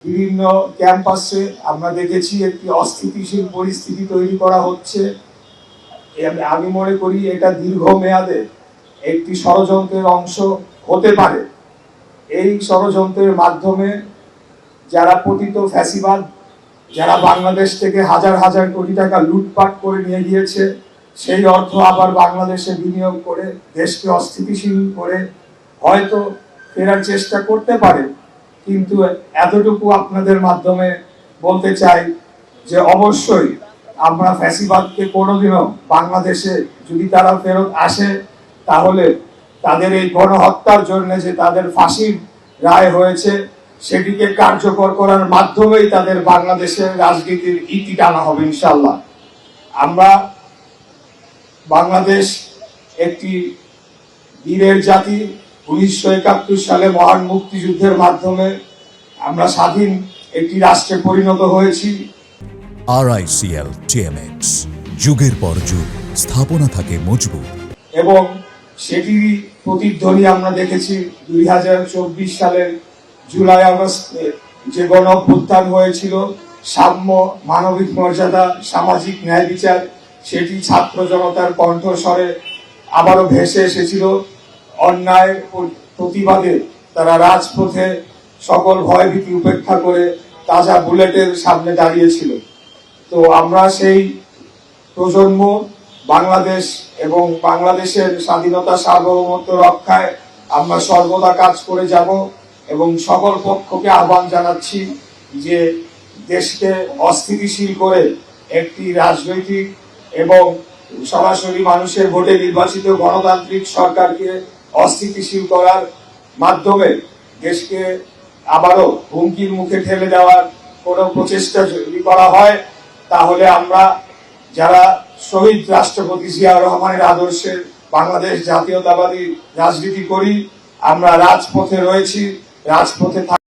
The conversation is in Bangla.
বিভিন্ন ক্যাম্পাসে আমরা দেখেছি একটি অস্থিতিশীল পরিস্থিতি তৈরি করা হচ্ছে। আমি মনে করি এটা দীর্ঘমেয়াদে একটি ষড়যন্ত্রের অংশ হতে পারে। এই ষড়যন্ত্রের মাধ্যমে যারা পতিত ফ্যাসিবাদ, যারা বাংলাদেশ থেকে হাজার হাজার কোটি টাকা লুটপাট করে নিয়ে গিয়েছে, সেই অর্থ আবার বাংলাদেশে বিনিয়োগ করে দেশকে অস্থিতিশীল করে হয়তো ফেরার চেষ্টা করতে পারে। কিন্তু এতটুকু আপনাদের মাধ্যমে বলতে চাই যে অবশ্যই আমরা ফ্যাসিবাদকে কোনোদিনও বাংলাদেশে যদি তারা ফেরত আসে, তাহলে তাদের এই গণহত্যার জন্য যে তাদের ফাঁসির রায় হয়েছে সেটিকে কার্যকর করার মাধ্যমেই তাদের বাংলাদেশের রাজনীতির ইতি টানা হবে ইনশাআল্লাহ। আমরা বাংলাদেশ একটি বীরের জাতি। 1971 সালে মহান মুক্তিযুদ্ধের মাধ্যমে আমরা স্বাধীন একটি রাষ্ট্রে পরিণত হয়েছি। RICL TMX, যুগের পর যুগ স্থাপনা থাকে মজবুত এবং সেটির প্রতিধ্বনি আমরা দেখেছি 2024 সালের জুলাই আগস্টে যে গণ অভ্যুত্থান হয়েছিল, সাম্য, মানবিক মর্যাদা, সামাজিক ন্যায় বিচার, সেটি ছাত্র জনতার কণ্ঠস্বরে আবারও ভেসে এসেছিল। অন্যায় প্রতিবাদে তারা রাজপথে সকল ভয়ভীতি উপেক্ষা করে তাজা বুলেটের সামনে দাঁড়িয়েছিল। তো আমরা সেই প্রজন্ম বাংলাদেশ এবং বাংলাদেশের স্বাধীনতা সার্বভৌমত্ব রক্ষায় আমরা সর্বদা কাজ করে যাব এবং সকল পক্ষকে আহ্বান জানাচ্ছি যে দেশকে অস্থিতিশীল করে একটি রাজনৈতিক এবং সরাসরি মানুষের ভোটে নির্বাচিত গণতান্ত্রিক সরকারকে অস্থিতিশীল করার মাধ্যমে দেশকে আবারও হুমকির মুখে ঠেলে দেওয়ার কোনো প্রচেষ্টা যদি করা হয়, তাহলে আমরা যারা শহীদ রাষ্ট্রপতি জিয়াউর রহমানের আদর্শের বাংলাদেশ জাতীয়তাবাদী রাজনীতি করি, আমরা রাজপথে রয়েছি, রাজপথে